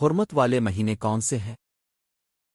حرمت والے مہینے کون سے ہیں؟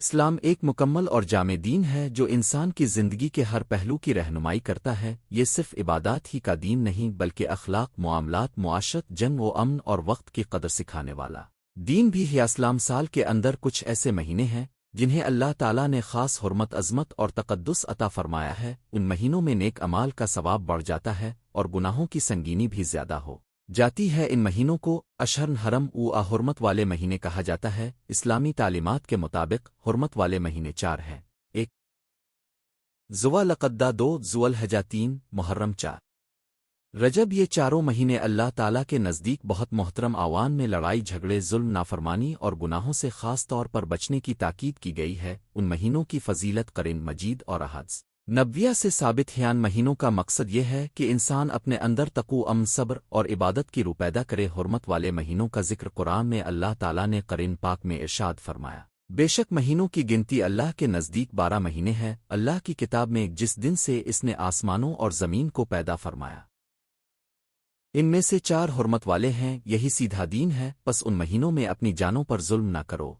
اسلام ایک مکمل اور جامع دین ہے جو انسان کی زندگی کے ہر پہلو کی رہنمائی کرتا ہے۔ یہ صرف عبادات ہی کا دین نہیں بلکہ اخلاق، معاملات، معاشرت، جنگ و امن اور وقت کی قدر سکھانے والا دین بھی ہے۔ اسلام سال کے اندر کچھ ایسے مہینے ہیں جنہیں اللہ تعالیٰ نے خاص حرمت، عظمت اور تقدس عطا فرمایا ہے۔ ان مہینوں میں نیک اعمال کا ثواب بڑھ جاتا ہے اور گناہوں کی سنگینی بھی زیادہ ہو جاتی ہے۔ ان مہینوں کو اشہر حرم و حرمت والے مہینے کہا جاتا ہے۔ اسلامی تعلیمات کے مطابق حرمت والے مہینے 4 ہیں: 1 ذو القعدہ، 2 ذو الحجہ، 3 محرم، 4 رجب۔ یہ چاروں مہینے اللہ تعالیٰ کے نزدیک بہت محترم آوان میں لڑائی جھگڑے، ظلم، نافرمانی اور گناہوں سے خاص طور پر بچنے کی تاکید کی گئی ہے۔ ان مہینوں کی فضیلت قرآن مجید اور احادیث نبویہ سے ثابت ہے۔ ان مہینوں کا مقصد یہ ہے کہ انسان اپنے اندر تقوی، امن، صبر اور عبادت کی روح پیدا کرے۔ حرمت والے مہینوں کا ذکر قرآن میں اللہ تعالیٰ نے قرآن پاک میں ارشاد فرمایا: بے شک مہینوں کی گنتی اللہ کے نزدیک 12 مہینے ہے اللہ کی کتاب میں، جس دن سے اس نے آسمانوں اور زمین کو پیدا فرمایا۔ ان میں سے 4 حرمت والے ہیں، یہی سیدھا دین ہے، پس ان مہینوں میں اپنی جانوں پر ظلم نہ کرو۔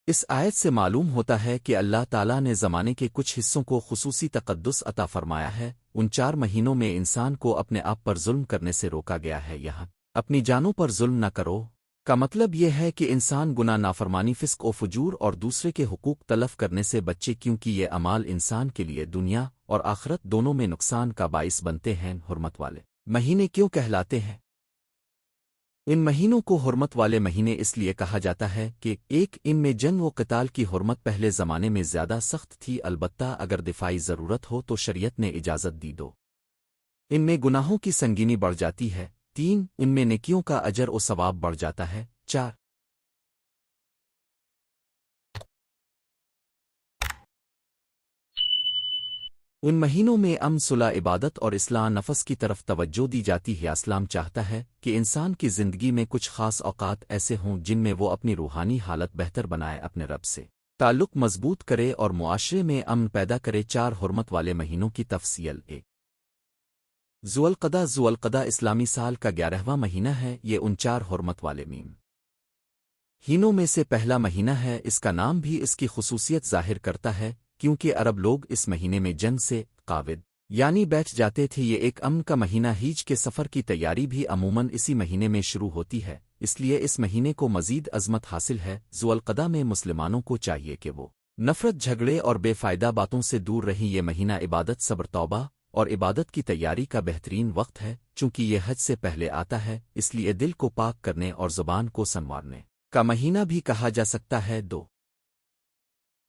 اس آیت سے معلوم ہوتا ہے کہ اللہ تعالیٰ نے زمانے کے کچھ حصوں کو خصوصی تقدس عطا فرمایا ہے۔ ان 4 مہینوں میں انسان کو اپنے آپ پر ظلم کرنے سے روکا گیا ہے۔ یہاں اپنی جانوں پر ظلم نہ کرو کا مطلب یہ ہے کہ انسان گناہ، نافرمانی، فسق و فجور اور دوسرے کے حقوق تلف کرنے سے بچے، کیونکہ یہ اعمال انسان کے لیے دنیا اور آخرت دونوں میں نقصان کا باعث بنتے ہیں۔ حرمت والے مہینے کیوں کہلاتے ہیں؟ ان مہینوں کو حرمت والے مہینے اس لیے کہا جاتا ہے کہ 1 ان میں جنگ و قتال کی حرمت پہلے زمانے میں زیادہ سخت تھی، البتہ اگر دفاعی ضرورت ہو تو شریعت نے اجازت دی۔ 2 ان میں گناہوں کی سنگینی بڑھ جاتی ہے۔ 3 ان میں نیکیوں کا اجر و ثواب بڑھ جاتا ہے۔ 4 ان مہینوں میں امن، صلح، عبادت اور اصلاح نفس کی طرف توجہ دی جاتی ہے۔ اسلام چاہتا ہے کہ انسان کی زندگی میں کچھ خاص اوقات ایسے ہوں جن میں وہ اپنی روحانی حالت بہتر بنائے، اپنے رب سے تعلق مضبوط کرے اور معاشرے میں امن پیدا کرے۔ 4 حرمت والے مہینوں کی تفصیل: 1 ذو القعدہ۔ ذو القعدہ اسلامی سال کا 11واں مہینہ ہے۔ یہ ان 4 حرمت والے مہینوں میں سے پہلا مہینہ ہے۔ اس کا نام بھی اس کی خصوصیت ظاہر کرتا ہے، کیونکہ عرب لوگ اس مہینے میں جنگ سے قاعد یعنی بیٹھ جاتے تھے۔ یہ ایک امن کا مہینہ، ہیج کے سفر کی تیاری بھی عموماً اسی مہینے میں شروع ہوتی ہے، اس لیے اس مہینے کو مزید عظمت حاصل ہے۔ ذو القعدہ میں مسلمانوں کو چاہیے کہ وہ نفرت، جھگڑے اور بے فائدہ باتوں سے دور رہیں۔ یہ مہینہ عبادت، صبر، توبہ اور عبادت کی تیاری کا بہترین وقت ہے۔ چونکہ یہ حج سے پہلے آتا ہے، اس لیے دل کو پاک کرنے اور زبان کو سنوارنے کا مہینہ بھی کہا جا سکتا ہے۔ 2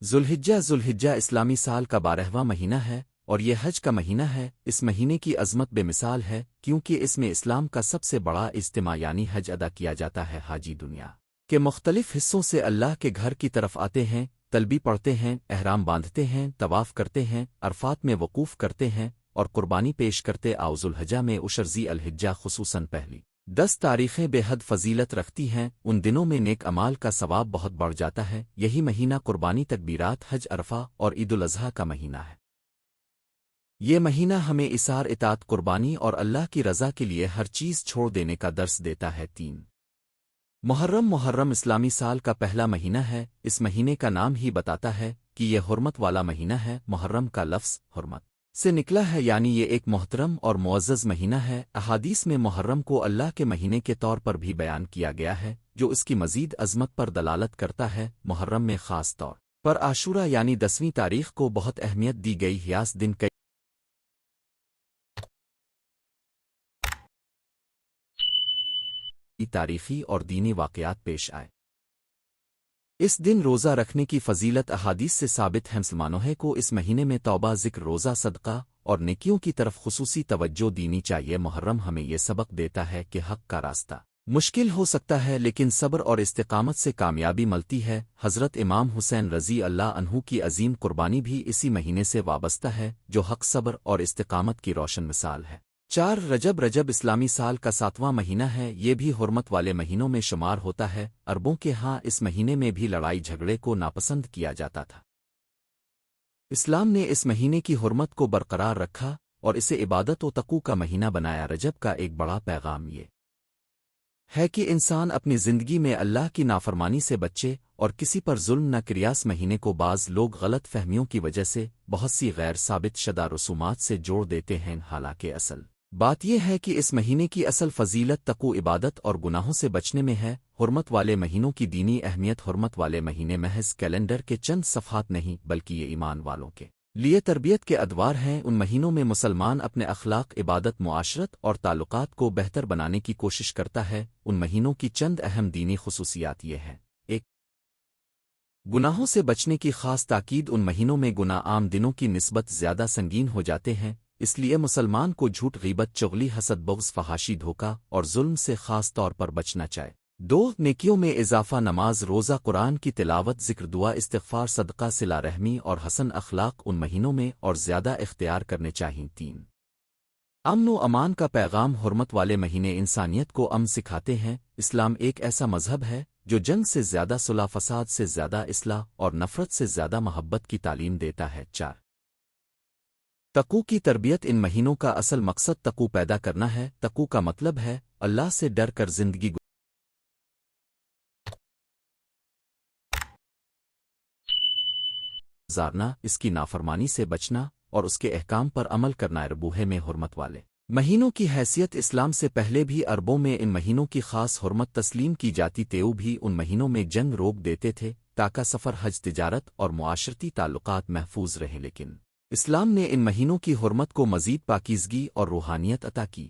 ذوالحجہ۔ ذوالحجہ اسلامی سال کا 12واں مہینہ ہے اور یہ حج کا مہینہ ہے۔ اس مہینے کی عظمت بے مثال ہے، کیونکہ اس میں اسلام کا سب سے بڑا اجتماع یعنی حج ادا کیا جاتا ہے۔ حاجی دنیا کے مختلف حصوں سے اللہ کے گھر کی طرف آتے ہیں، تلبیہ پڑھتے ہیں، احرام باندھتے ہیں، طواف کرتے ہیں، عرفات میں وقوف کرتے ہیں اور قربانی پیش کرتے۔ ذوالحجہ میں عشر ذی الحجہ خصوصاً پہلی 10 تاریخیں بے حد فضیلت رکھتی ہیں۔ ان دنوں میں نیک اعمال کا ثواب بہت بڑھ جاتا ہے۔ یہی مہینہ قربانی، تکبیرات، حج، عرفہ اور عید الاضحیٰ کا مہینہ ہے۔ یہ مہینہ ہمیں اثار، اطاعت، قربانی اور اللہ کی رضا کے لیے ہر چیز چھوڑ دینے کا درس دیتا ہے۔ 3 محرم۔ محرم اسلامی سال کا پہلا مہینہ ہے۔ اس مہینے کا نام ہی بتاتا ہے کہ یہ حرمت والا مہینہ ہے۔ محرم کا لفظ حرمت سے نکلا ہے، یعنی یہ ایک محترم اور معزز مہینہ ہے۔ احادیث میں محرم کو اللہ کے مہینے کے طور پر بھی بیان کیا گیا ہے، جو اس کی مزید عظمت پر دلالت کرتا ہے۔ محرم میں خاص طور پر عاشورہ یعنی 10ویں تاریخ کو بہت اہمیت دی گئی ہے۔ اس دن کئی تاریخی اور دینی واقعات پیش آئے۔ اس دن روزہ رکھنے کی فضیلت احادیث سے ثابت ہے۔ مسلمانوں کو اس مہینے میں توبہ، ذکر، روزہ، صدقہ اور نیکیوں کی طرف خصوصی توجہ دینی چاہیے۔ محرم ہمیں یہ سبق دیتا ہے کہ حق کا راستہ مشکل ہو سکتا ہے، لیکن صبر اور استقامت سے کامیابی ملتی ہے۔ حضرت امام حسین رضی اللہ عنہ کی عظیم قربانی بھی اسی مہینے سے وابستہ ہے، جو حق، صبر اور استقامت کی روشن مثال ہے۔ رجب اسلامی سال کا 7واں مہینہ ہے، یہ بھی حرمت والے مہینوں میں شمار ہوتا ہے۔ عربوں کے ہاں اس مہینے میں بھی لڑائی جھگڑے کو ناپسند کیا جاتا تھا۔ اسلام نے اس مہینے کی حرمت کو برقرار رکھا اور اسے عبادت و تقوی کا مہینہ بنایا۔ رجب کا ایک بڑا پیغام یہ ہے کہ انسان اپنی زندگی میں اللہ کی نافرمانی سے بچے اور کسی پر ظلم نہ کرے۔ اس مہینے کو بعض لوگ غلط فہمیوں کی وجہ سے بہت سی غیر ثابت شدہ رسومات سے جوڑ دیتے ہیں، حالانکہ اصل بات یہ ہے کہ اس مہینے کی اصل فضیلت تقوی، عبادت اور گناہوں سے بچنے میں ہے۔ حرمت والے مہینوں کی دینی اہمیت۔ حرمت والے مہینے محض کیلنڈر کے چند صفحات نہیں بلکہ یہ ایمان والوں کے لیے تربیت کے ادوار ہیں۔ ان مہینوں میں مسلمان اپنے اخلاق، عبادت، معاشرت اور تعلقات کو بہتر بنانے کی کوشش کرتا ہے۔ ان مہینوں کی چند اہم دینی خصوصیات یہ ہیں: 1. گناہوں سے بچنے کی خاص تاکید۔ ان مہینوں میں گناہ عام دنوں کی نسبت زیادہ سنگین ہو جاتے ہیں، اس لیے مسلمان کو جھوٹ، غیبت، چغلی، حسد، بغض، فحاشی، دھوکہ اور ظلم سے خاص طور پر بچنا چاہیے۔ 2. نیکیوں میں اضافہ۔ نماز، روزہ، قرآن کی تلاوت، ذکر، دعا، استغفار، صدقہ، صلہ رحمی اور حسن اخلاق ان مہینوں میں اور زیادہ اختیار کرنے چاہئیں۔ 3. امن و امان کا پیغام۔ حرمت والے مہینے انسانیت کو امن سکھاتے ہیں۔ اسلام ایک ایسا مذہب ہے جو جنگ سے زیادہ صلح، فساد سے زیادہ اصلاح اور نفرت سے زیادہ محبت کی تعلیم دیتا ہے۔ 4. تقوی کی تربیت۔ ان مہینوں کا اصل مقصد تقوی پیدا کرنا ہے۔ تقوی کا مطلب ہے اللہ سے ڈر کر زندگی گزارنا، اس کی نافرمانی سے بچنا اور اس کے احکام پر عمل کرنا۔ ربوہے میں حرمت والے مہینوں کی حیثیت۔ اسلام سے پہلے بھی عربوں میں ان مہینوں کی خاص حرمت تسلیم کی جاتی تیو بھی ان مہینوں میں جنگ روک دیتے تھے تاکہ سفر، حج، تجارت اور معاشرتی تعلقات محفوظ رہیں، لیکن اسلام نے ان مہینوں کی حرمت کو مزید پاکیزگی اور روحانیت عطا کی۔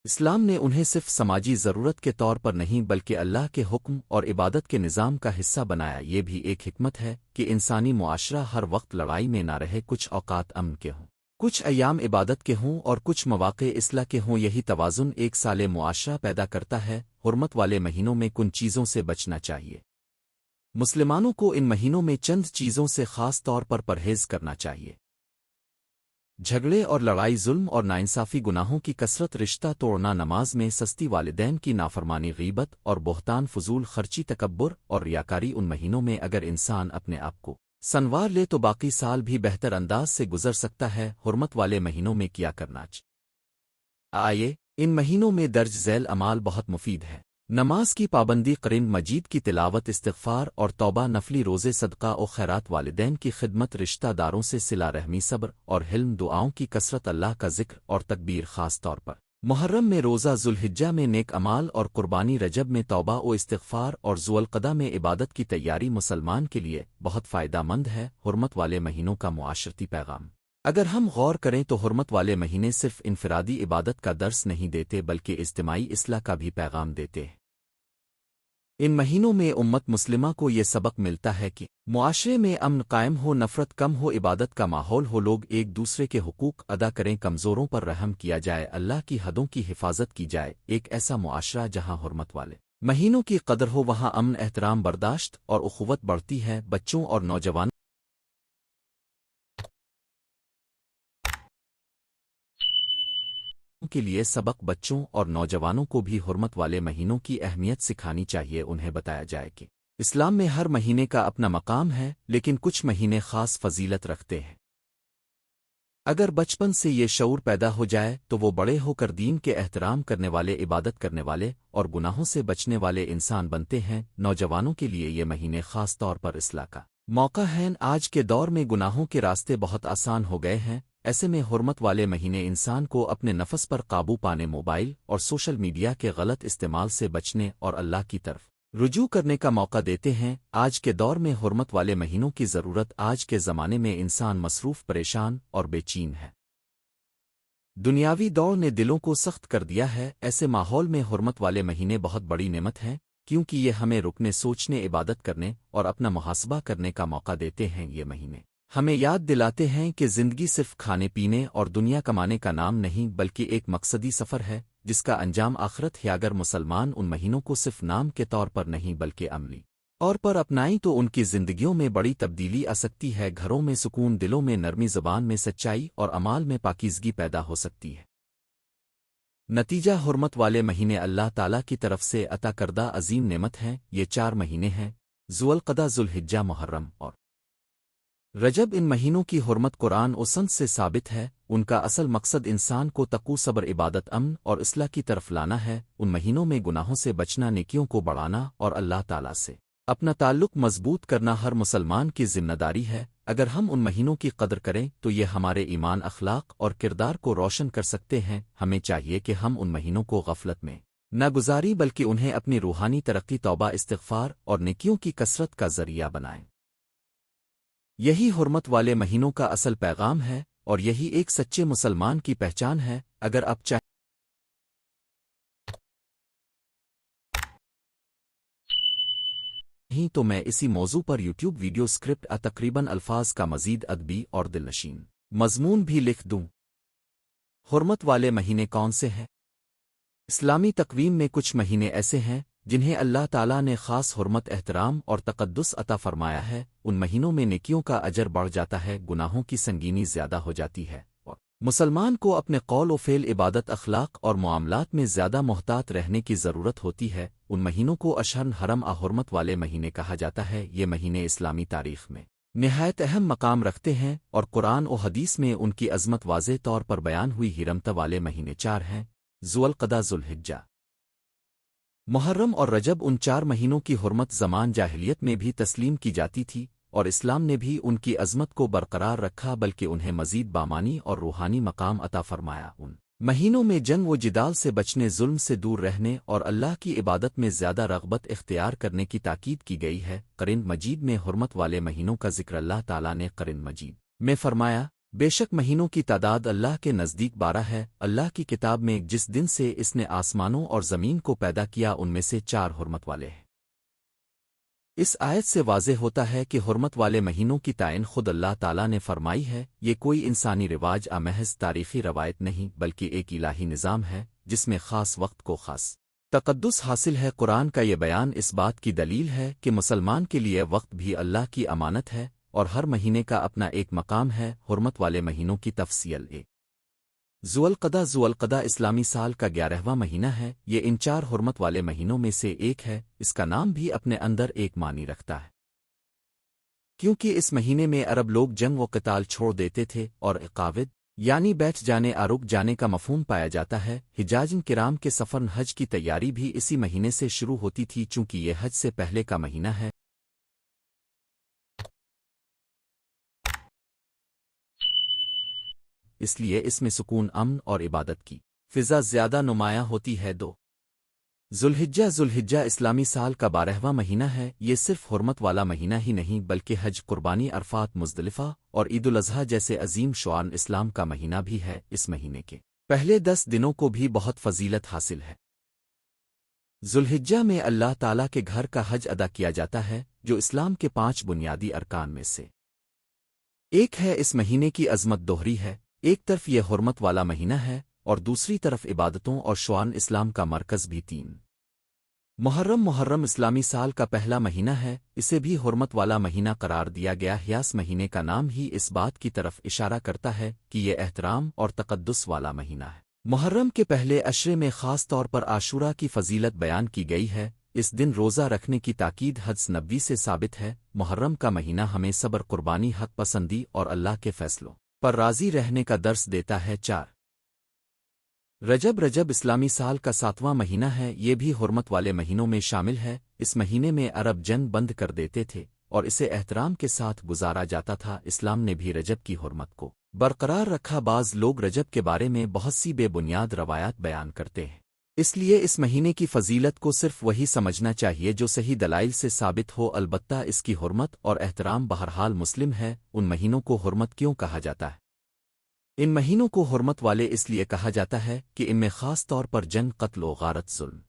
اسلام نے انہیں صرف سماجی ضرورت کے طور پر نہیں بلکہ اللہ کے حکم اور عبادت کے نظام کا حصہ بنایا۔ یہ بھی ایک حکمت ہے کہ انسانی معاشرہ ہر وقت لڑائی میں نہ رہے، کچھ اوقات امن کے ہوں، کچھ ایام عبادت کے ہوں اور کچھ مواقع اصلاح کے ہوں۔ یہی توازن ایک صالح معاشرہ پیدا کرتا ہے۔ حرمت والے مہینوں میں کن چیزوں سے بچنا چاہیے؟ مسلمانوں کو ان مہینوں میں چند چیزوں سے خاص طور پر پرہیز کرنا چاہیے: جھگڑے اور لڑائی، ظلم اور ناانصافی، گناہوں کی کثرت، رشتہ توڑنا، نماز میں سستی، والدین کی نافرمانی، غیبت اور بہتان، فضول خرچی، تکبر اور ریاکاری۔ ان مہینوں میں اگر انسان اپنے آپ کو سنوار لے تو باقی سال بھی بہتر انداز سے گزر سکتا ہے۔ حرمت والے مہینوں میں کیا کرنا چاہیے؟ ان مہینوں میں درج ذیل اعمال بہت مفید ہے۔ نماز کی پابندی، قرآن مجید کی تلاوت، استغفار اور توبہ، نفلی روزے، صدقہ و خیرات، والدین کی خدمت، رشتہ داروں سے صلہ رحمی، صبر اور حلم، دعاؤں کی کثرت، اللہ کا ذکر اور تکبیر۔ خاص طور پر محرم میں روزہ، ذوالحجہ میں نیک اعمال اور قربانی، رجب میں توبہ و استغفار اور ذوالقعدہ میں عبادت کی تیاری مسلمان کے لیے بہت فائدہ مند ہے۔ حرمت والے مہینوں کا معاشرتی پیغام۔ اگر ہم غور کریں تو حرمت والے مہینے صرف انفرادی عبادت کا درس نہیں دیتے بلکہ اجتماعی اصلاح کا بھی پیغام دیتے ہیں۔ ان مہینوں میں امت مسلمہ کو یہ سبق ملتا ہے کہ معاشرے میں امن قائم ہو، نفرت کم ہو، عبادت کا ماحول ہو، لوگ ایک دوسرے کے حقوق ادا کریں، کمزوروں پر رحم کیا جائے، اللہ کی حدوں کی حفاظت کی جائے۔ ایک ایسا معاشرہ جہاں حرمت والے مہینوں کی قدر ہو، وہاں امن، احترام، برداشت اور اخوت بڑھتی ہے۔ بچوں اور نوجوانوں کے لیے سبق: بچوں اور نوجوانوں کو بھی حرمت والے مہینوں کی اہمیت سکھانی چاہیے۔ انہیں بتایا جائے کہ اسلام میں ہر مہینے کا اپنا مقام ہے، لیکن کچھ مہینے خاص فضیلت رکھتے ہیں۔ اگر بچپن سے یہ شعور پیدا ہو جائے تو وہ بڑے ہو کر دین کے احترام کرنے والے، عبادت کرنے والے اور گناہوں سے بچنے والے انسان بنتے ہیں۔ نوجوانوں کے لیے یہ مہینے خاص طور پر اصلاح کا موقع ہیں۔ آج کے دور میں گناہوں کے راستے بہت آسان ہو گئے ہیں، ایسے میں حرمت والے مہینے انسان کو اپنے نفس پر قابو پانے، موبائل اور سوشل میڈیا کے غلط استعمال سے بچنے اور اللہ کی طرف رجوع کرنے کا موقع دیتے ہیں۔ آج کے دور میں حرمت والے مہینوں کی ضرورت۔ آج کے زمانے میں انسان مصروف، پریشان اور بے چین ہے۔ دنیاوی دوڑ نے دلوں کو سخت کر دیا ہے۔ ایسے ماحول میں حرمت والے مہینے بہت بڑی نعمت ہیں، کیونکہ یہ ہمیں رکنے، سوچنے، عبادت کرنے اور اپنا محاسبہ کرنے کا موقع دیتے ہیں۔ یہ مہینے ہمیں یاد دلاتے ہیں کہ زندگی صرف کھانے پینے اور دنیا کمانے کا نام نہیں بلکہ ایک مقصدی سفر ہے جس کا انجام آخرت ہے۔ اگر مسلمان ان مہینوں کو صرف نام کے طور پر نہیں بلکہ عملی طور پر اپنائیں تو ان کی زندگیوں میں بڑی تبدیلی آ سکتی ہے۔ گھروں میں سکون، دلوں میں نرمی، زبان میں سچائی اور اعمال میں پاکیزگی پیدا ہو سکتی ہے۔ نتیجہ حرمت والے مہینے اللہ تعالیٰ کی طرف سے عطا کردہ عظیم نعمت ہیں۔ یہ 4 مہینے ہیں: ذوالقعدہ، ذوالحجہ، محرم اور رجب۔ ان مہینوں کی حرمت قرآن و سنت سے ثابت ہے۔ ان کا اصل مقصد انسان کو تقوی، صبر، عبادت، امن اور اصلاح کی طرف لانا ہے۔ ان مہینوں میں گناہوں سے بچنا، نیکیوں کو بڑھانا اور اللہ تعالیٰ سے اپنا تعلق مضبوط کرنا ہر مسلمان کی ذمہ داری ہے۔ اگر ہم ان مہینوں کی قدر کریں تو یہ ہمارے ایمان، اخلاق اور کردار کو روشن کر سکتے ہیں۔ ہمیں چاہیے کہ ہم ان مہینوں کو غفلت میں نہ گزاری بلکہ انہیں اپنی روحانی ترقی، توبہ، استغفار اور نیکیوں کی کثرت کا ذریعہ بنائیں۔ یہی حرمت والے مہینوں کا اصل پیغام ہے اور یہی ایک سچے مسلمان کی پہچان ہے۔ اگر آپ چاہیں تو میں اسی موضوع پر یوٹیوب ویڈیو اسکرپٹ تقریباً الفاظ کا مزید ادبی اور دلنشین مضمون بھی لکھ دوں۔ حرمت والے مہینے کون سے ہیں؟ اسلامی تقویم میں کچھ مہینے ایسے ہیں جنہیں اللہ تعالیٰ نے خاص حرمت، احترام اور تقدس عطا فرمایا ہے۔ ان مہینوں میں نیکیوں کا اجر بڑھ جاتا ہے، گناہوں کی سنگینی زیادہ ہو جاتی ہے اور مسلمان کو اپنے قول و فعل، عبادت، اخلاق اور معاملات میں زیادہ محتاط رہنے کی ضرورت ہوتی ہے۔ ان مہینوں کو اشہر حرم حرمت والے مہینے کہا جاتا ہے۔ یہ مہینے اسلامی تاریخ میں نہایت اہم مقام رکھتے ہیں اور قرآن و حدیث میں ان کی عظمت واضح طور پر بیان ہوئی۔ حرمت والے مہینے 4 ہیں: ذوالقعدہ، ذوالحجہ، محرم اور رجب۔ ان 4 مہینوں کی حرمت زمان جاہلیت میں بھی تسلیم کی جاتی تھی اور اسلام نے بھی ان کی عظمت کو برقرار رکھا، بلکہ انہیں مزید بامانی اور روحانی مقام عطا فرمایا۔ ان مہینوں میں جنگ و جدال سے بچنے، ظلم سے دور رہنے اور اللہ کی عبادت میں زیادہ رغبت اختیار کرنے کی تاکید کی گئی ہے۔ قرآن مجید میں حرمت والے مہینوں کا ذکر اللہ تعالیٰ نے قرآن مجید میں فرمایا: بے شک مہینوں کی تعداد اللہ کے نزدیک 12 ہے، اللہ کی کتاب میں، جس دن سے اس نے آسمانوں اور زمین کو پیدا کیا ان میں سے 4 حرمت والے ہیں۔ اس آیت سے واضح ہوتا ہے کہ حرمت والے مہینوں کی تعین خود اللہ تعالیٰ نے فرمائی ہے۔ یہ کوئی انسانی رواج، محض تاریخی روایت نہیں، بلکہ ایک الہی نظام ہے جس میں خاص وقت کو خاص تقدس حاصل ہے۔ قرآن کا یہ بیان اس بات کی دلیل ہے کہ مسلمان کے لیے وقت بھی اللہ کی امانت ہے اور ہر مہینے کا اپنا ایک مقام ہے۔ حرمت والے مہینوں کی تفصیل: ذوالقعدہ، ذوالقعدہ اسلامی سال کا 11واں مہینہ ہے۔ یہ ان 4 حرمت والے مہینوں میں سے ایک ہے۔ اس کا نام بھی اپنے اندر ایک معنی رکھتا ہے، کیونکہ اس مہینے میں عرب لوگ جنگ و قتال چھوڑ دیتے تھے اور عقاود یعنی بیٹھ جانے، رک جانے کا مفہوم پایا جاتا ہے۔ حجاجن کرام کے سفر حج کی تیاری بھی اسی مہینے سے شروع ہوتی تھی، چونکہ یہ حج سے پہلے کا مہینہ ہے۔ اس لیے اس میں سکون، امن اور عبادت کی فضا زیادہ نمایاں ہوتی ہے۔ 2 ذوالحجہ، ذوالحجہ اسلامی سال کا 12واں مہینہ ہے۔ یہ صرف حرمت والا مہینہ ہی نہیں بلکہ حج، قربانی، عرفات، مزدلفہ اور عید الاضحیٰ جیسے عظیم شعائر اسلام کا مہینہ بھی ہے۔ اس مہینے کے پہلے 10 دنوں کو بھی بہت فضیلت حاصل ہے۔ ذوالحجہ میں اللہ تعالیٰ کے گھر کا حج ادا کیا جاتا ہے، جو اسلام کے 5 بنیادی ارکان میں سے ایک ہے۔ اس مہینے کی عظمت دوہری ہے: ایک طرف یہ حرمت والا مہینہ ہے اور دوسری طرف عبادتوں اور شعائر اسلام کا مرکز بھی۔ 3 محرم، محرم اسلامی سال کا پہلا مہینہ ہے۔ اسے بھی حرمت والا مہینہ قرار دیا گیا ہے۔ اس مہینے کا نام ہی اس بات کی طرف اشارہ کرتا ہے کہ یہ احترام اور تقدس والا مہینہ ہے۔ محرم کے پہلے عشرے میں خاص طور پر عاشورہ کی فضیلت بیان کی گئی ہے۔ اس دن روزہ رکھنے کی تاکید حدیث نبوی سے ثابت ہے۔ محرم کا مہینہ ہمیں صبر، قربانی، حق پسندی اور اللہ کے فیصلوں پر راضی رہنے کا درس دیتا ہے۔ 4 رجب، رجب اسلامی سال کا 7واں مہینہ ہے۔ یہ بھی حرمت والے مہینوں میں شامل ہے۔ اس مہینے میں عرب جنگ بند کر دیتے تھے اور اسے احترام کے ساتھ گزارا جاتا تھا۔ اسلام نے بھی رجب کی حرمت کو برقرار رکھا۔ بعض لوگ رجب کے بارے میں بہت سی بے بنیاد روایات بیان کرتے ہیں، اس لیے اس مہینے کی فضیلت کو صرف وہی سمجھنا چاہیے جو صحیح دلائل سے ثابت ہو۔ البتہ اس کی حرمت اور احترام بہرحال مسلم ہے۔ ان مہینوں کو حرمت کیوں کہا جاتا ہے؟ ان مہینوں کو حرمت والے اس لیے کہا جاتا ہے کہ ان میں خاص طور پر جنگ، قتل و غارت، ظلم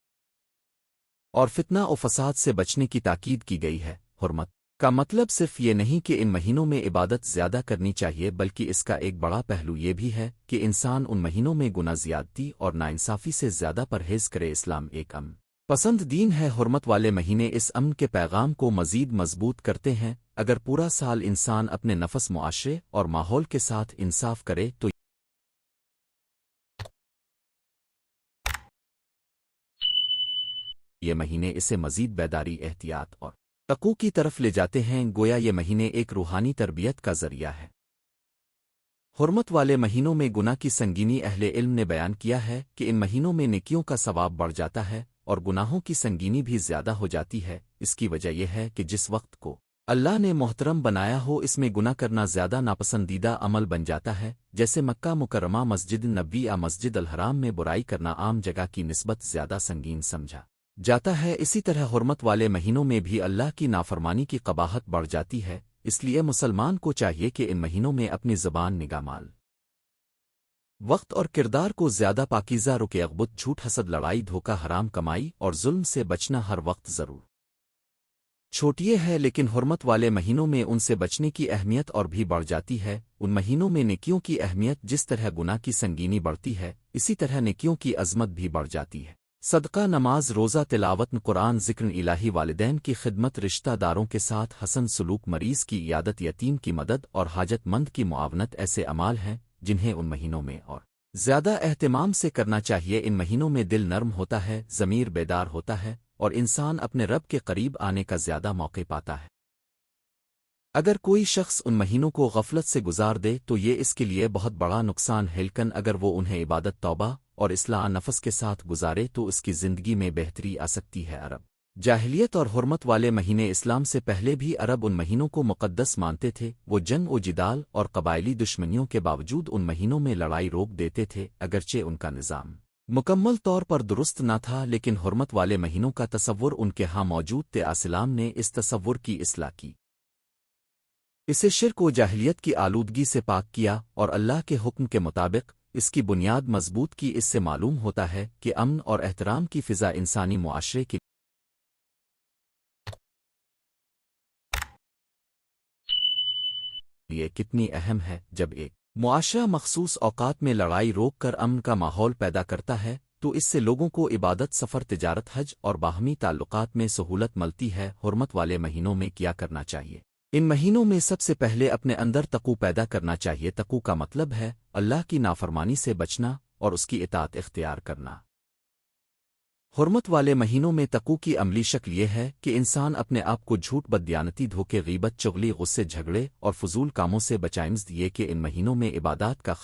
اور فتنہ و فساد سے بچنے کی تاکید کی گئی ہے۔ حرمت کا مطلب صرف یہ نہیں کہ ان مہینوں میں عبادت زیادہ کرنی چاہیے، بلکہ اس کا ایک بڑا پہلو یہ بھی ہے کہ انسان ان مہینوں میں گناہ زیادتی اور ناانصافی سے زیادہ پرہیز کرے۔ اسلام ایک امن پسند دین ہے۔ حرمت والے مہینے اس امن کے پیغام کو مزید مضبوط کرتے ہیں۔ اگر پورا سال انسان اپنے نفس، معاشرے اور ماحول کے ساتھ انصاف کرے تو یہ مہینے اسے مزید بیداری، احتیاط اور تقوی کی طرف لے جاتے ہیں، گویا یہ مہینے ایک روحانی تربیت کا ذریعہ ہے۔ حرمت والے مہینوں میں گناہ کی سنگینی اہل علم نے بیان کیا ہے کہ ان مہینوں میں نیکیوں کا ثواب بڑھ جاتا ہے اور گناہوں کی سنگینی بھی زیادہ ہو جاتی ہے۔ اس کی وجہ یہ ہے کہ جس وقت کو اللہ نے محترم بنایا ہو اس میں گناہ کرنا زیادہ ناپسندیدہ عمل بن جاتا ہے، جیسے مکہ مکرمہ، مسجد نبوی یا مسجد الحرام میں برائی کرنا عام جگہ کی نسبت زیادہ سنگین سمجھا جاتا ہے۔ اسی طرح حرمت والے مہینوں میں بھی اللہ کی نافرمانی کی قباحت بڑھ جاتی ہے، اس لیے مسلمان کو چاہیے کہ ان مہینوں میں اپنی زبان، نگاہ، مال، وقت اور کردار کو زیادہ پاکیزہ رکھے، غیبت، جھوٹ، حسد، لڑائی، دھوکہ، حرام کمائی اور ظلم سے بچنا ہر وقت ضرور چھوٹیے ہے، لیکن حرمت والے مہینوں میں ان سے بچنے کی اہمیت اور بھی بڑھ جاتی ہے۔ ان مہینوں میں نیکیوں کی اہمیت جس طرح گناہ کی سنگینی بڑھتی ہے، اسی طرح نیکیوں کی عظمت بھی بڑھ جاتی ہے۔ صدقہ، نماز، روزہ، تلاوت قرآن، ذکر الہی، والدین کی خدمت، رشتہ داروں کے ساتھ حسن سلوک، مریض کی عیادت، یتیم کی مدد اور حاجت مند کی معاونت ایسے اعمال ہیں جنہیں ان مہینوں میں اور زیادہ اہتمام سے کرنا چاہیے۔ ان مہینوں میں دل نرم ہوتا ہے، ضمیر بیدار ہوتا ہے اور انسان اپنے رب کے قریب آنے کا زیادہ موقع پاتا ہے۔ اگر کوئی شخص ان مہینوں کو غفلت سے گزار دے تو یہ اس کے لیے بہت بڑا نقصان ہے، لیکن اگر وہ انہیں عبادت، توبہ اور اصلاح نفس کے ساتھ گزارے تو اس کی زندگی میں بہتری آ سکتی ہے۔ عرب جاہلیت اور حرمت والے مہینے اسلام سے پہلے بھی عرب ان مہینوں کو مقدس مانتے تھے۔ وہ جنگ و جدال اور قبائلی دشمنیوں کے باوجود ان مہینوں میں لڑائی روک دیتے تھے، اگرچہ ان کا نظام مکمل طور پر درست نہ تھا، لیکن حرمت والے مہینوں کا تصور ان کے ہاں موجود تھے۔ اسلام نے اس تصور کی اصلاح کی، اسے شرک و جاہلیت کی آلودگی سے پاک کیا اور اللہ کے حکم کے مطابق اس کی بنیاد مضبوط کی۔ اس سے معلوم ہوتا ہے کہ امن اور احترام کی فضا انسانی معاشرے کے لیے کتنی اہم ہے۔ جب ایک معاشرہ مخصوص اوقات میں لڑائی روک کر امن کا ماحول پیدا کرتا ہے تو اس سے لوگوں کو عبادت، سفر، تجارت، حج اور باہمی تعلقات میں سہولت ملتی ہے۔ حرمت والے مہینوں میں کیا کرنا چاہیے؟ ان مہینوں میں سب سے پہلے اپنے اندر تقوی پیدا کرنا چاہیے۔ تقوی کا مطلب ہے اللہ کی نافرمانی سے بچنا اور اس کی اطاعت اختیار کرنا۔ حرمت والے مہینوں میں تقوی کی عملی شکل یہ ہے کہ انسان اپنے آپ کو جھوٹ، بددیانتی، دھوکے، غیبت، چغلی، غصے، جھگڑے اور فضول کاموں سے بچائے۔ یہ کہ ان مہینوں میں عبادات کا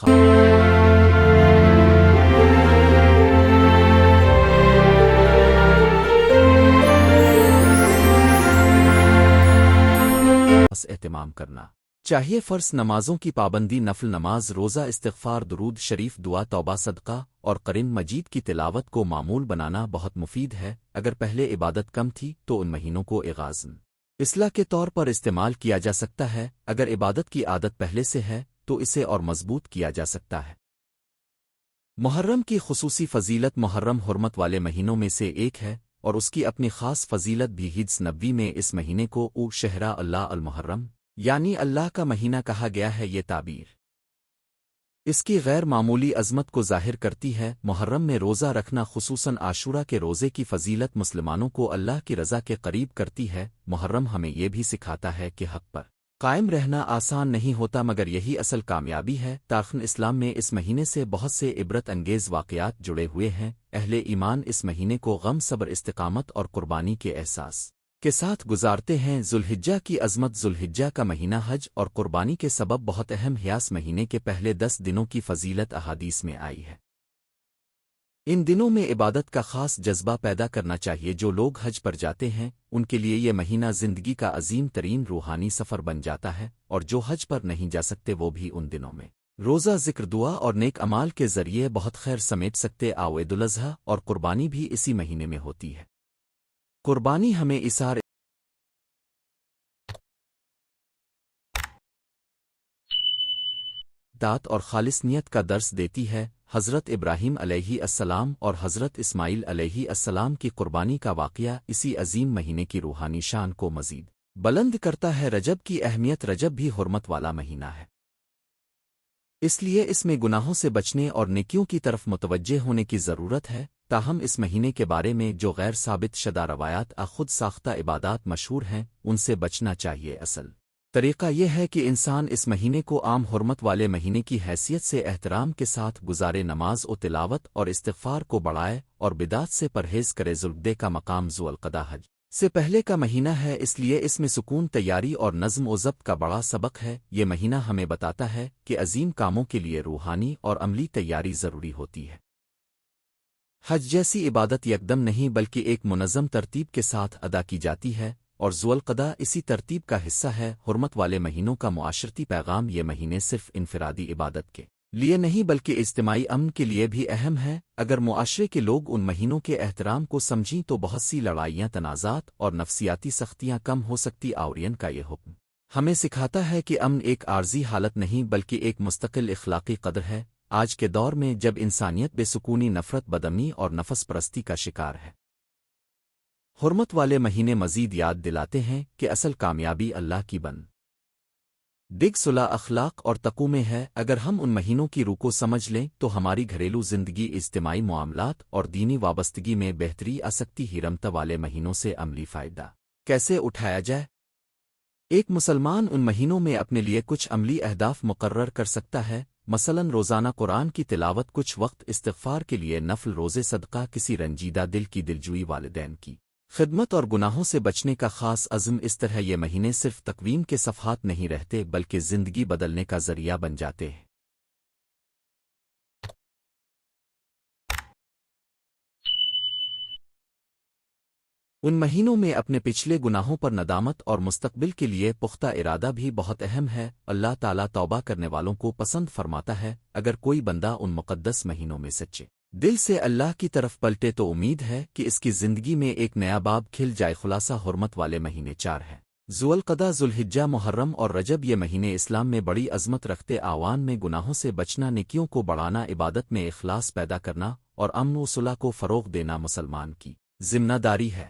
اہتمام کرنا چاہیے۔ فرض نمازوں کی پابندی، نفل نماز، روزہ، استغفار، درود شریف، دعا، توبہ، صدقہ اور قرآن مجید کی تلاوت کو معمول بنانا بہت مفید ہے۔ اگر پہلے عبادت کم تھی تو ان مہینوں کو اغاث اصلاح کے طور پر استعمال کیا جا سکتا ہے۔ اگر عبادت کی عادت پہلے سے ہے تو اسے اور مضبوط کیا جا سکتا ہے۔ محرم کی خصوصی فضیلت، محرم حرمت والے مہینوں میں سے ایک ہے اور اس کی اپنی خاص فضیلت بھی ہے۔ نبوی میں اس مہینے کو شہرا اللہ المحرم یعنی اللہ کا مہینہ کہا گیا ہے۔ یہ تعبیر اس کی غیر معمولی عظمت کو ظاہر کرتی ہے۔ محرم میں روزہ رکھنا، خصوصاً عاشورہ کے روزے کی فضیلت مسلمانوں کو اللہ کی رضا کے قریب کرتی ہے۔ محرم ہمیں یہ بھی سکھاتا ہے کہ حق پر قائم رہنا آسان نہیں ہوتا، مگر یہی اصل کامیابی ہے۔ تاریخ اسلام میں اس مہینے سے بہت سے عبرت انگیز واقعات جڑے ہوئے ہیں۔ اہل ایمان اس مہینے کو غم، صبر، استقامت اور قربانی کے احساس کے ساتھ گزارتے ہیں۔ ذوالحجہ کی عظمت، ذوالحجہ کا مہینہ حج اور قربانی کے سبب بہت اہم ہے۔ اس مہینے کے پہلے 10 دنوں کی فضیلت احادیث میں آئی ہے۔ ان دنوں میں عبادت کا خاص جذبہ پیدا کرنا چاہیے۔ جو لوگ حج پر جاتے ہیں ان کے لیے یہ مہینہ زندگی کا عظیم ترین روحانی سفر بن جاتا ہے، اور جو حج پر نہیں جا سکتے وہ بھی ان دنوں میں روزہ، ذکر، دعا اور نیک اعمال کے ذریعے بہت خیر سمیٹ سکتے۔ عید الاضحیٰ اور قربانی بھی اسی مہینے میں ہوتی ہے۔ قربانی ہمیں اثار دات اور خالص نیت کا درس دیتی ہے۔ حضرت ابراہیم علیہ السلام اور حضرت اسماعیل علیہ السلام کی قربانی کا واقعہ اسی عظیم مہینے کی روحانی شان کو مزید بلند کرتا ہے۔ رجب کی اہمیت، رجب بھی حرمت والا مہینہ ہے، اس لیے اس میں گناہوں سے بچنے اور نیکیوں کی طرف متوجہ ہونے کی ضرورت ہے۔ تاہم اس مہینے کے بارے میں جو غیر ثابت شدہ روایات خود ساختہ عبادات مشہور ہیں ان سے بچنا چاہیے۔ اصل طریقہ یہ ہے کہ انسان اس مہینے کو عام حرمت والے مہینے کی حیثیت سے احترام کے ساتھ گزارے، نماز و تلاوت اور استغفار کو بڑھائے اور بدعت سے پرہیز کرے۔ ذوالقعدہ کا مقام ذو القعدہ حج سے پہلے کا مہینہ ہے، اس لیے اس میں سکون، تیاری اور نظم و ضبط کا بڑا سبق ہے۔ یہ مہینہ ہمیں بتاتا ہے کہ عظیم کاموں کے لیے روحانی اور عملی تیاری ضروری ہوتی ہے۔ حج جیسی عبادت یکدم نہیں بلکہ ایک منظم ترتیب کے ساتھ ادا کی جاتی ہے، اور ذوالقعدہ اسی ترتیب کا حصہ ہے۔ حرمت والے مہینوں کا معاشرتی پیغام: یہ مہینے صرف انفرادی عبادت کے لیے نہیں بلکہ اجتماعی امن کے لیے بھی اہم ہے۔ اگر معاشرے کے لوگ ان مہینوں کے احترام کو سمجھیں تو بہت سی لڑائیاں، تنازعات اور نفسیاتی سختیاں کم ہو سکتی۔ آورین کا یہ حکم ہمیں سکھاتا ہے کہ امن ایک عارضی حالت نہیں بلکہ ایک مستقل اخلاقی قدر ہے۔ آج کے دور میں جب انسانیت بے سکونی، نفرت، بدامنی اور نفس پرستی کا شکار ہے، حرمت والے مہینے مزید یاد دلاتے ہیں کہ اصل کامیابی اللہ کی ڈگ صلح، اخلاق اور تقوی میں ہے۔ اگر ہم ان مہینوں کی روح کو سمجھ لیں تو ہماری گھریلو زندگی، اجتماعی معاملات اور دینی وابستگی میں بہتری آ سکتی۔ حرمت والے مہینوں سے عملی فائدہ کیسے اٹھایا جائے؟ ایک مسلمان ان مہینوں میں اپنے لیے کچھ عملی اہداف مقرر کر سکتا ہے، مثلاً روزانہ قرآن کی تلاوت، کچھ وقت استغفار کے لیے نفل روزے، صدقہ، کسی رنجیدہ دل کی دلجوئی، والدین کی خدمت اور گناہوں سے بچنے کا خاص عزم۔ اس طرح یہ مہینے صرف تقویم کے صفحات نہیں رہتے بلکہ زندگی بدلنے کا ذریعہ بن جاتے ہیں۔ ان مہینوں میں اپنے پچھلے گناہوں پر ندامت اور مستقبل کے لیے پختہ ارادہ بھی بہت اہم ہے۔ اللہ تعالیٰ توبہ کرنے والوں کو پسند فرماتا ہے۔ اگر کوئی بندہ ان مقدس مہینوں میں سچے دل سے اللہ کی طرف پلٹے تو امید ہے کہ اس کی زندگی میں ایک نیا باب کھل جائے۔ خلاصہ: حرمت والے مہینے چار ہیں: ذوالقعدہ، ذوالحجہ، محرم اور رجب۔ یہ مہینے اسلام میں بڑی عظمت رکھتے۔ آوان میں گناہوں سے بچنا، نیکیوں کو بڑھانا، عبادت میں اخلاص پیدا کرنا اور امن و صلح کو فروغ دینا مسلمان کی ذمہ داری ہے۔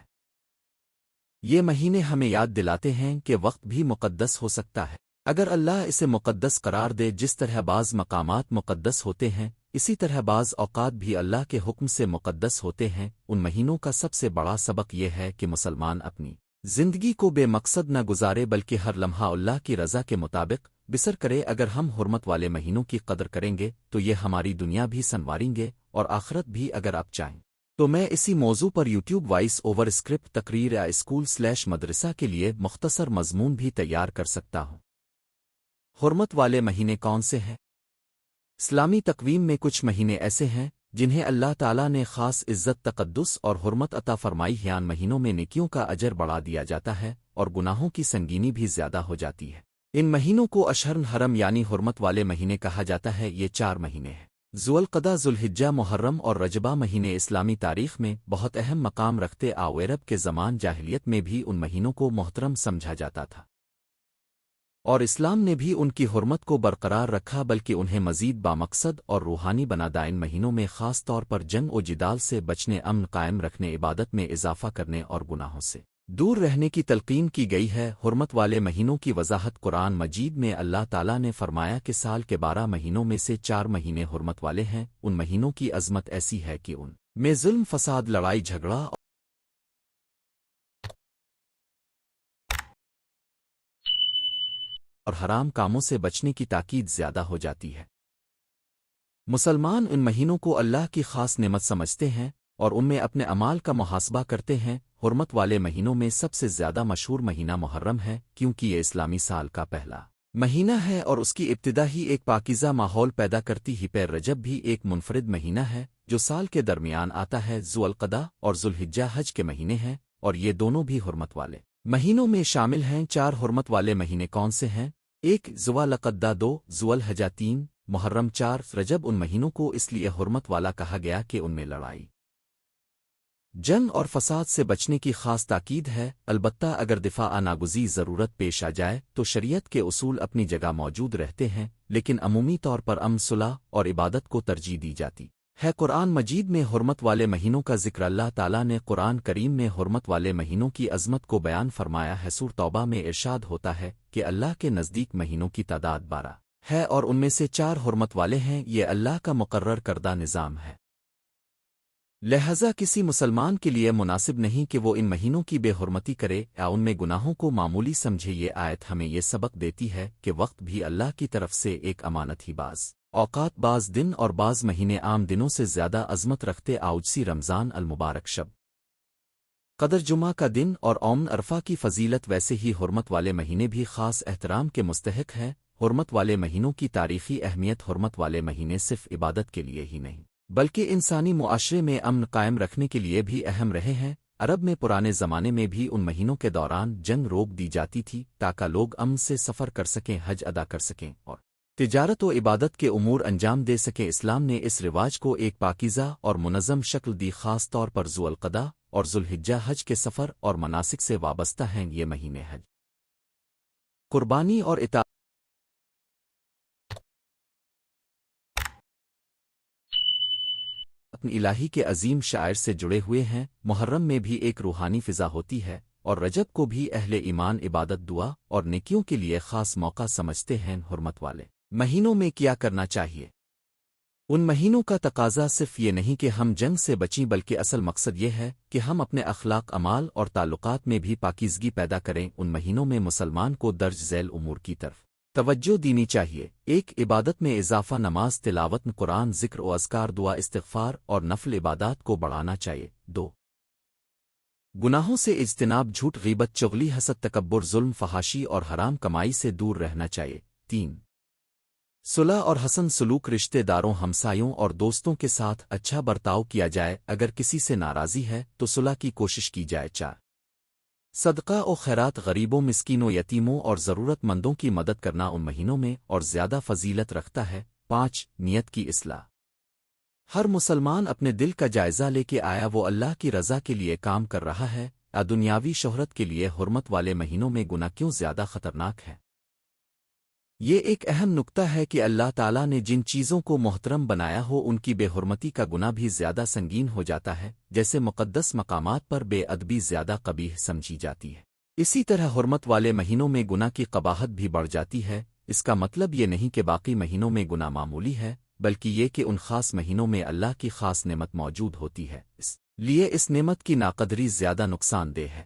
یہ مہینے ہمیں یاد دلاتے ہیں کہ وقت بھی مقدس ہو سکتا ہے اگر اللہ اسے مقدس قرار دے۔ جس طرح بعض مقامات مقدس ہوتے ہیں، اسی طرح بعض اوقات بھی اللہ کے حکم سے مقدس ہوتے ہیں۔ ان مہینوں کا سب سے بڑا سبق یہ ہے کہ مسلمان اپنی زندگی کو بے مقصد نہ گزارے بلکہ ہر لمحہ اللہ کی رضا کے مطابق بسر کرے۔ اگر ہم حرمت والے مہینوں کی قدر کریں گے تو یہ ہماری دنیا بھی سنواریں گے اور آخرت بھی۔ اگر آپ چاہیں تو میں اسی موضوع پر یوٹیوب وائس اوور اسکرپٹ تقریر یا اسکول/مدرسہ کے لیے مختصر مضمون بھی تیار کر سکتا ہوں۔ حرمت والے مہینے کون سے ہیں؟ اسلامی تقویم میں کچھ مہینے ایسے ہیں جنہیں اللہ تعالیٰ نے خاص عزت، تقدس اور حرمت عطا فرمائی ہے۔ ان مہینوں میں نیکیوں کا اجر بڑھا دیا جاتا ہے اور گناہوں کی سنگینی بھی زیادہ ہو جاتی ہے۔ ان مہینوں کو اشہر حرم یعنی حرمت والے مہینے کہا جاتا ہے۔ یہ چار مہینے ہیں: ذوالقعدہ، ذوالحجہ، محرم اور رجبہ۔ مہینے اسلامی تاریخ میں بہت اہم مقام رکھتے۔ عرب کے زمان جاہلیت میں بھی ان مہینوں کو محترم سمجھا جاتا تھا اور اسلام نے بھی ان کی حرمت کو برقرار رکھا، بلکہ انہیں مزید بامقصد اور روحانی بنا دیا۔ ان مہینوں میں خاص طور پر جنگ و جدال سے بچنے، امن قائم رکھنے، عبادت میں اضافہ کرنے اور گناہوں سے دور رہنے کی تلقین کی گئی ہے۔ حرمت والے مہینوں کی وضاحت: قرآن مجید میں اللہ تعالیٰ نے فرمایا کہ سال کے 12 مہینوں میں سے 4 مہینے حرمت والے ہیں۔ ان مہینوں کی عظمت ایسی ہے کہ ان میں ظلم، فساد، لڑائی جھگڑا اور حرام کاموں سے بچنے کی تاکید زیادہ ہو جاتی ہے۔ مسلمان ان مہینوں کو اللہ کی خاص نعمت سمجھتے ہیں اور ان میں اپنے اعمال کا محاسبہ کرتے ہیں۔ حرمت والے مہینوں میں سب سے زیادہ مشہور مہینہ محرم ہے، کیونکہ یہ اسلامی سال کا پہلا مہینہ ہے اور اس کی ابتدا ہی ایک پاکیزہ ماحول پیدا کرتی ہے۔ پھر رجب بھی ایک منفرد مہینہ ہے جو سال کے درمیان آتا ہے۔ ذوالقعدہ اور ذوالحجہ حج کے مہینے ہیں اور یہ دونوں بھی حرمت والے مہینوں میں شامل ہیں۔ 4 حرمت والے مہینے کون سے ہیں؟ 1 ذوالقعدہ، 2 ذوالحجہ، 3 محرم، 4 رجب۔ ان مہینوں کو اس لیے حرمت والا کہا گیا کہ ان میں لڑائی، جنگ اور فساد سے بچنے کی خاص تاکید ہے۔ البتہ اگر دفاع ناگزیر ضرورت پیش آ جائے تو شریعت کے اصول اپنی جگہ موجود رہتے ہیں، لیکن عمومی طور پر امن، صلح اور عبادت کو ترجیح دی جاتی ہے۔ قرآن مجید میں حرمت والے مہینوں کا ذکر: اللہ تعالیٰ نے قرآن کریم میں حرمت والے مہینوں کی عظمت کو بیان فرمایا ہے۔ سورۃ توبہ میں ارشاد ہوتا ہے کہ اللہ کے نزدیک مہینوں کی تعداد 12 ہے اور ان میں سے 4 حرمت والے ہیں۔ یہ اللہ کا مقرر کردہ نظام ہے، لہذا کسی مسلمان کے لیے مناسب نہیں کہ وہ ان مہینوں کی بے حرمتی کرے یا ان میں گناہوں کو معمولی سمجھے۔ یہ آیت ہمیں یہ سبق دیتی ہے کہ وقت بھی اللہ کی طرف سے ایک امانت ہی، بعض اوقات بعض دن اور بعض مہینے عام دنوں سے زیادہ عظمت رکھتے۔ آؤجسی رمضان المبارک شب قدر جمعہ کا دن اور یوم عرفہ کی فضیلت ویسے ہی حرمت والے مہینے بھی خاص احترام کے مستحق ہیں۔ حرمت والے مہینوں کی تاریخی اہمیت: حرمت والے مہینے صرف عبادت کے لیے ہی نہیں بلکہ انسانی معاشرے میں امن قائم رکھنے کے لیے بھی اہم رہے ہیں۔ عرب میں پرانے زمانے میں بھی ان مہینوں کے دوران جنگ روک دی جاتی تھی تاکہ لوگ امن سے سفر کر سکیں، حج ادا کر سکیں اور تجارت و عبادت کے امور انجام دے سکیں۔ اسلام نے اس رواج کو ایک پاکیزہ اور منظم شکل دی، خاص طور پر ذو القعدہ اور ذوالحجہ حج کے سفر اور مناسک سے وابستہ ہیں۔ یہ مہینے حج، قربانی اور اطاعت اپنی الہی کے عظیم شاعر سے جڑے ہوئے ہیں۔ محرم میں بھی ایک روحانی فضا ہوتی ہے اور رجب کو بھی اہل ایمان عبادت، دعا اور نیکیوں کے لیے خاص موقع سمجھتے ہیں۔ حرمت والے مہینوں میں کیا کرنا چاہیے؟ ان مہینوں کا تقاضا صرف یہ نہیں کہ ہم جنگ سے بچیں، بلکہ اصل مقصد یہ ہے کہ ہم اپنے اخلاق، اعمال اور تعلقات میں بھی پاکیزگی پیدا کریں۔ ان مہینوں میں مسلمان کو درج ذیل امور کی طرف توجہ دینی چاہیے: ایک، عبادت میں اضافہ، نماز، تلاوت قرآن، ذکر و اذکار، دعا، استغفار اور نفل عبادات کو بڑھانا چاہیے۔ دو، گناہوں سے اجتناب، جھوٹ، غیبت، چغلی، حسد، تکبر، ظلم، فحاشی اور حرام کمائی سے دور رہنا چاہیے۔ تین، صلح اور حسن سلوک، رشتہ داروں، ہمسایوں اور دوستوں کے ساتھ اچھا برتاؤ کیا جائے، اگر کسی سے ناراضی ہے تو صلح کی کوشش کی جائے۔ چار، صدقہ و خیرات، غریبوں، مسکینوں، یتیموں اور ضرورت مندوں کی مدد کرنا ان مہینوں میں اور زیادہ فضیلت رکھتا ہے۔ پانچ، نیت کی اصلاح، ہر مسلمان اپنے دل کا جائزہ لے کے آیا وہ اللہ کی رضا کے لیے کام کر رہا ہے یا دنیاوی شہرت کے لیے۔ حرمت والے مہینوں میں گناہ کیوں زیادہ خطرناک ہے؟ یہ ایک اہم نکتہ ہے کہ اللہ تعالیٰ نے جن چیزوں کو محترم بنایا ہو ان کی بے حرمتی کا گناہ بھی زیادہ سنگین ہو جاتا ہے، جیسے مقدس مقامات پر بے ادبی زیادہ قبیح سمجھی جاتی ہے۔ اسی طرح حرمت والے مہینوں میں گناہ کی قباحت بھی بڑھ جاتی ہے۔ اس کا مطلب یہ نہیں کہ باقی مہینوں میں گناہ معمولی ہے، بلکہ یہ کہ ان خاص مہینوں میں اللہ کی خاص نعمت موجود ہوتی ہے، اس لیے اس نعمت کی ناقدری زیادہ نقصان دہ ہے۔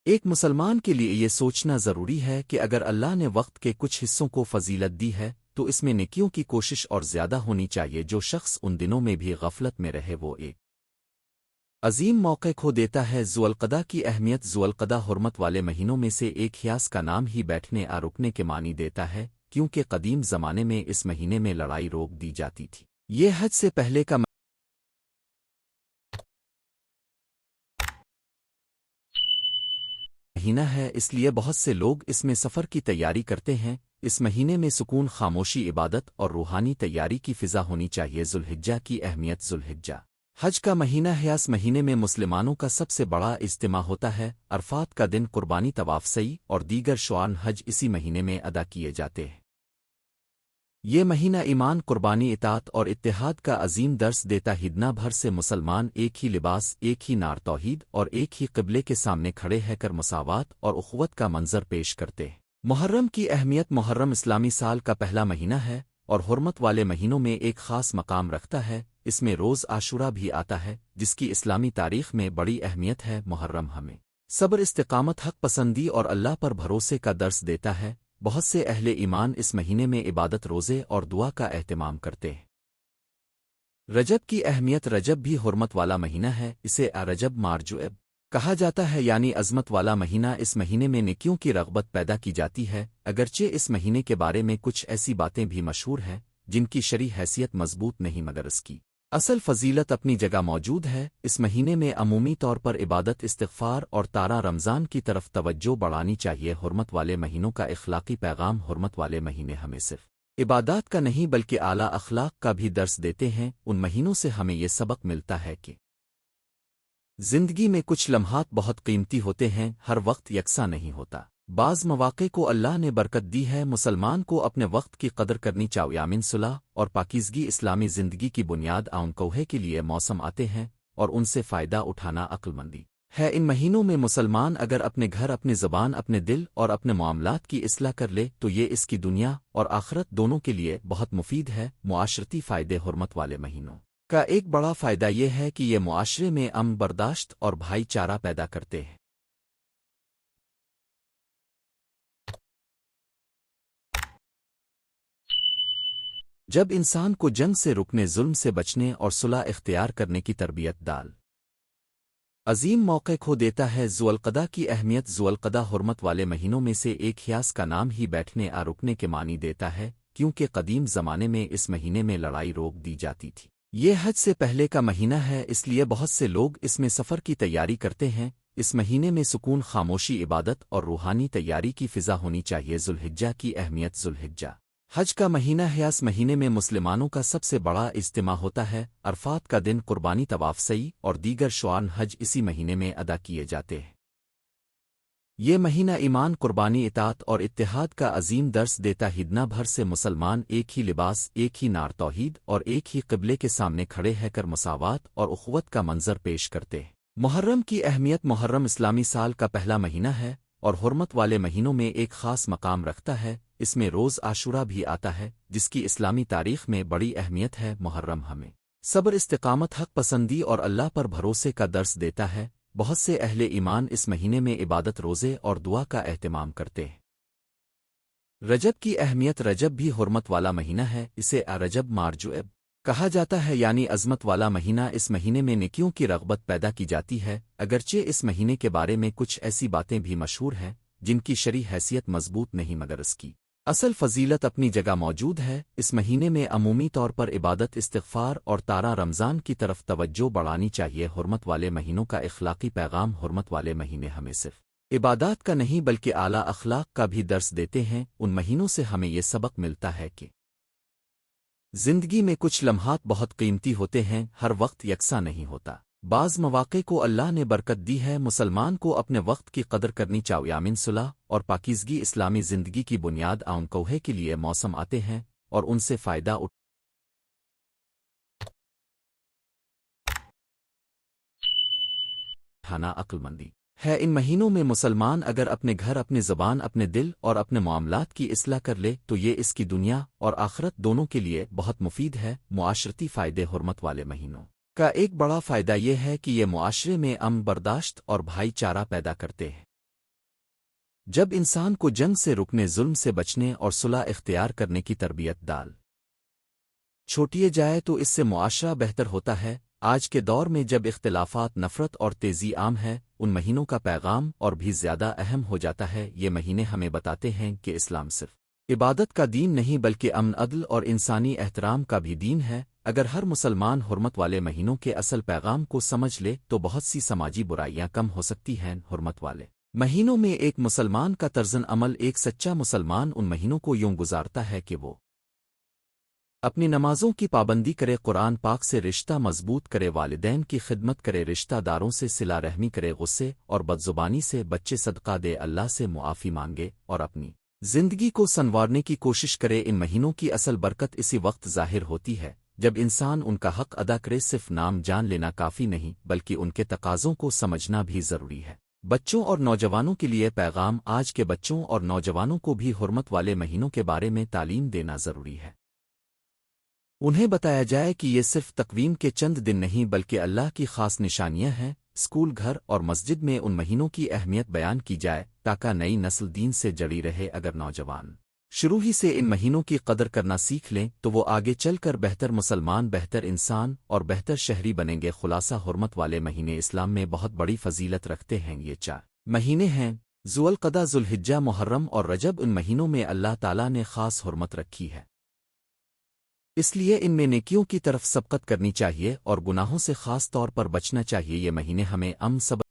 ایک مسلمان کے لیے یہ سوچنا ضروری ہے کہ اگر اللہ نے وقت کے کچھ حصوں کو فضیلت دی ہے تو اس میں نیکیوں کی کوشش اور زیادہ ہونی چاہیے۔ جو شخص ان دنوں میں بھی غفلت میں رہے وہ ایک عظیم موقع کھو دیتا ہے۔ ذو القعدہ کی اہمیت: ذو القعدہ حرمت والے مہینوں میں سے ایک حیاس کا نام ہی بیٹھنے آ رکنے کے معنی دیتا ہے، کیونکہ قدیم زمانے میں اس مہینے میں لڑائی روک دی جاتی تھی۔ یہ حج سے پہلے کا مہینہ ہے، اس لیے بہت سے لوگ اس میں سفر کی تیاری کرتے ہیں۔ اس مہینے میں سکون، خاموشی، عبادت اور روحانی تیاری کی فضا ہونی چاہیے۔ ذوالحجہ کی اہمیت: ذوالحجہ حج کا مہینہ ہے۔ اس مہینے میں مسلمانوں کا سب سے بڑا اجتماع ہوتا ہے۔ عرفات کا دن، قربانی، طواف، سعی اور دیگر شعائر حج اسی مہینے میں ادا کیے جاتے ہیں۔ یہ مہینہ ایمان، قربانی، اطاعت اور اتحاد کا عظیم درس دیتا ہے۔ دنیا بھر سے مسلمان ایک ہی لباس، ایک ہی نعرہ توحید اور ایک ہی قبلے کے سامنے کھڑے ہے کر مساوات اور اخوت کا منظر پیش کرتے ہیں۔ محرم کی اہمیت: محرم اسلامی سال کا پہلا مہینہ ہے اور حرمت والے مہینوں میں ایک خاص مقام رکھتا ہے۔ اس میں روز عاشورہ بھی آتا ہے جس کی اسلامی تاریخ میں بڑی اہمیت ہے۔ محرم ہمیں صبر، استقامت، حق پسندی اور اللہ پر بھروسے کا درس دیتا ہے۔ بہت سے اہل ایمان اس مہینے میں عبادت، روزے اور دعا کا اہتمام کرتے ہیں۔ رجب کی اہمیت: رجب بھی حرمت والا مہینہ ہے۔ اسے رجب مارجوب کہا جاتا ہے، یعنی عظمت والا مہینہ۔ اس مہینے میں نیکیوں کی رغبت پیدا کی جاتی ہے، اگرچہ اس مہینے کے بارے میں کچھ ایسی باتیں بھی مشہور ہیں جن کی شرعی حیثیت مضبوط نہیں، مگر اس کی اصل فضیلت اپنی جگہ موجود ہے۔ اس مہینے میں عمومی طور پر عبادت، استغفار اور تارا رمضان کی طرف توجہ بڑھانی چاہیے۔ حرمت والے مہینوں کا اخلاقی پیغام: حرمت والے مہینے ہمیں صرف عبادات کا نہیں بلکہ اعلیٰ اخلاق کا بھی درس دیتے ہیں۔ ان مہینوں سے ہمیں یہ سبق ملتا ہے کہ زندگی میں کچھ لمحات بہت قیمتی ہوتے ہیں، ہر وقت یکساں نہیں ہوتا۔ بعض مواقع کو اللہ نے برکت دی ہے۔ مسلمان کو اپنے وقت کی قدر کرنی چاہیے۔ یامین صلح اور پاکیزگی اسلامی زندگی کی بنیاد آن کوہے کے لیے موسم آتے ہیں اور ان سے فائدہ اٹھانا عقل مندی ہے۔ ان مہینوں میں مسلمان اگر اپنے گھر، اپنی زبان، اپنے دل اور اپنے معاملات کی اصلاح کر لے تو یہ اس کی دنیا اور آخرت دونوں کے لیے بہت مفید ہے۔ معاشرتی فائدے: حرمت والے مہینوں کا ایک بڑا فائدہ یہ ہے کہ یہ معاشرے میں امن برداشت اور بھائی چارہ پیدا کرتے ہیں۔ جب انسان کو جنگ سے رکنے، ظلم سے بچنے اور صلح اختیار کرنے کی تربیت ڈال عظیم موقع کھو دیتا ہے۔ ذوالقعدہ کی اہمیت۔ ذوالقعدہ حرمت والے مہینوں میں سے ایک حیاس کا نام ہی بیٹھنے آ رکنے کے معنی دیتا ہے، کیونکہ قدیم زمانے میں اس مہینے میں لڑائی روک دی جاتی تھی۔ یہ حج سے پہلے کا مہینہ ہے، اس لیے بہت سے لوگ اس میں سفر کی تیاری کرتے ہیں۔ اس مہینے میں سکون، خاموشی، عبادت اور روحانی تیاری کی فضا ہونی چاہیے۔ ذوالحجہ کی اہمیت۔ ذوالحجہ حج کا مہینہ ہے۔ اس مہینے میں مسلمانوں کا سب سے بڑا اجتماع ہوتا ہے۔ عرفات کا دن، قربانی، طواف سعی اور دیگر شعائر حج اسی مہینے میں ادا کیے جاتے ہیں۔ یہ مہینہ ایمان، قربانی، اطاعت اور اتحاد کا عظیم درس دیتا ہے۔ دنیا بھر سے مسلمان ایک ہی لباس، ایک ہی نعرہ توحید اور ایک ہی قبلے کے سامنے کھڑے ہے کر مساوات اور اخوت کا منظر پیش کرتے ہیں۔ محرم کی اہمیت۔ محرم اسلامی سال کا پہلا مہینہ ہے اور حرمت والے مہینوں میں ایک خاص مقام رکھتا ہے۔ اس میں روز عاشورہ بھی آتا ہے، جس کی اسلامی تاریخ میں بڑی اہمیت ہے۔ محرم ہمیں صبر، استقامت، حق پسندی اور اللہ پر بھروسے کا درس دیتا ہے۔ بہت سے اہل ایمان اس مہینے میں عبادت، روزے اور دعا کا اہتمام کرتے ہیں۔ رجب کی اہمیت۔ رجب بھی حرمت والا مہینہ ہے، اسے رجب مارجوب کہا جاتا ہے، یعنی عظمت والا مہینہ۔ اس مہینے میں نیکیوں کی رغبت پیدا کی جاتی ہے، اگرچہ اس مہینے کے بارے میں کچھ ایسی باتیں بھی مشہور ہیں جن کی شرعی حیثیت مضبوط نہیں، مگر اس کی اصل فضیلت اپنی جگہ موجود ہے۔ اس مہینے میں عمومی طور پر عبادت، استغفار اور تارہ رمضان کی طرف توجہ بڑھانی چاہیے۔ حرمت والے مہینوں کا اخلاقی پیغام۔ حرمت والے مہینے ہمیں صرف عبادات کا نہیں بلکہ اعلیٰ اخلاق کا بھی درس دیتے ہیں۔ ان مہینوں سے ہمیں یہ سبق ملتا ہے کہ زندگی میں کچھ لمحات بہت قیمتی ہوتے ہیں، ہر وقت یکساں نہیں ہوتا۔ بعض مواقع کو اللہ نے برکت دی ہے۔ مسلمان کو اپنے وقت کی قدر کرنی چاہیے۔ امن، صلح اور پاکیزگی اسلامی زندگی کی بنیاد۔ آن کوہے کے لیے موسم آتے ہیں اور ان سے فائدہ اٹھانا عقل مندی ہے۔ ان مہینوں میں مسلمان اگر اپنے گھر، اپنی زبان، اپنے دل اور اپنے معاملات کی اصلاح کر لے تو یہ اس کی دنیا اور آخرت دونوں کے لیے بہت مفید ہے۔ معاشرتی فائدے۔ حرمت والے مہینوں کا ایک بڑا فائدہ یہ ہے کہ یہ معاشرے میں امن، برداشت اور بھائی چارہ پیدا کرتے ہیں۔ جب انسان کو جنگ سے رکنے، ظلم سے بچنے اور صلح اختیار کرنے کی تربیت ڈال چھوٹیے جائے تو اس سے معاشرہ بہتر ہوتا ہے۔ آج کے دور میں جب اختلافات، نفرت اور تیزی عام ہے، ان مہینوں کا پیغام اور بھی زیادہ اہم ہو جاتا ہے۔ یہ مہینے ہمیں بتاتے ہیں کہ اسلام صرف عبادت کا دین نہیں بلکہ امن، عدل اور انسانی احترام کا بھی دین ہے۔ اگر ہر مسلمان حرمت والے مہینوں کے اصل پیغام کو سمجھ لے تو بہت سی سماجی برائیاں کم ہو سکتی ہیں۔ حرمت والے مہینوں میں ایک مسلمان کا طرز عمل۔ ایک سچا مسلمان ان مہینوں کو یوں گزارتا ہے کہ وہ اپنی نمازوں کی پابندی کرے، قرآن پاک سے رشتہ مضبوط کرے، والدین کی خدمت کرے، رشتہ داروں سے صلہ رحمی کرے، غصے اور بدزبانی سے بچے، صدقہ دے، اللہ سے معافی مانگے اور اپنی زندگی کو سنوارنے کی کوشش کرے۔ ان مہینوں کی اصل برکت اسی وقت ظاہر ہوتی ہے جب انسان ان کا حق ادا کرے۔ صرف نام جان لینا کافی نہیں بلکہ ان کے تقاضوں کو سمجھنا بھی ضروری ہے۔ بچوں اور نوجوانوں کے لیے پیغام۔ آج کے بچوں اور نوجوانوں کو بھی حرمت والے مہینوں کے بارے میں تعلیم دینا ضروری ہے۔ انہیں بتایا جائے کہ یہ صرف تقویم کے چند دن نہیں بلکہ اللہ کی خاص نشانیاں ہیں۔ اسکول، گھر اور مسجد میں ان مہینوں کی اہمیت بیان کی جائے تاکہ نئی نسل دین سے جڑی رہے۔ اگر نوجوان شروع ہی سے ان مہینوں کی قدر کرنا سیکھ لیں تو وہ آگے چل کر بہتر مسلمان، بہتر انسان اور بہتر شہری بنیں گے۔ خلاصہ، حرمت والے مہینے اسلام میں بہت بڑی فضیلت رکھتے ہیں۔ یہ 4 مہینے ہیں: ذوالقعدہ، ذوالحجہ، محرم اور رجب۔ ان مہینوں میں اللہ تعالیٰ نے خاص حرمت رکھی ہے، اس لیے ان میں نیکیوں کی طرف سبقت کرنی چاہیے اور گناہوں سے خاص طور پر بچنا چاہیے۔ یہ مہینے ہمیں امن، صبر،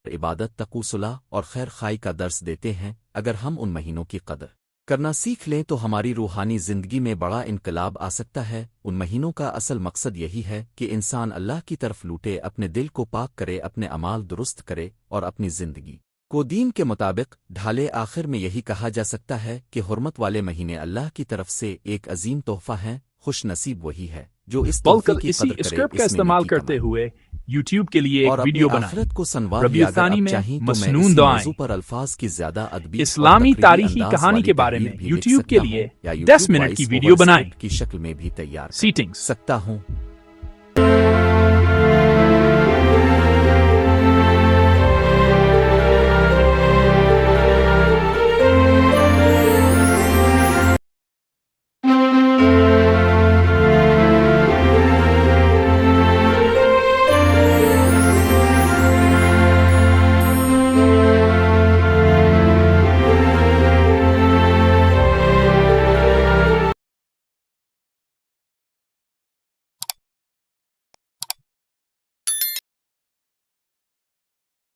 عبادت، تقوی، صلح اور خیر خواہی کا درس دیتے ہیں۔ اگر ہم ان مہینوں کی قدر کرنا سیکھ لیں تو ہماری روحانی زندگی میں بڑا انقلاب آ سکتا ہے۔ ان مہینوں کا اصل مقصد یہی ہے کہ انسان اللہ کی طرف لوٹے، اپنے دل کو پاک کرے، اپنے اعمال درست کرے اور اپنی زندگی کو دین کے مطابق ڈھالے۔ آخر میں یہی کہا جا سکتا ہے کہ حرمت والے مہینے اللہ کی طرف سے ایک عظیم تحفہ ہیں۔ خوش نصیب وہی ہے جو اس بول تحفے کر کی اسی قدر کرے، اسکرپٹ کا اس میں استعمال نیکی کرتے کمائے۔ ہوئے یوٹیوب کے لیے ایک اور ویڈیو اپنی بنائیں۔ آخرت کو سنوار ربیع لیا اگر ثانی آپ میں چاہیں تو میں مسنون اسی دعائیں، موضوع پر الفاظ کی زیادہ ادبی اور اسلامی تقریبی تاریخی انداز کہانی والی کے بارے میں تحریر بھی لکھ یوٹیوب کے سکتا لیے ہوں یا 10 YouTube منٹ کی وائس ویڈیو اوور بنائیں۔ اسکرپٹ کی شکل میں بھی تیار کر سیٹنگز، سکتا ہوں۔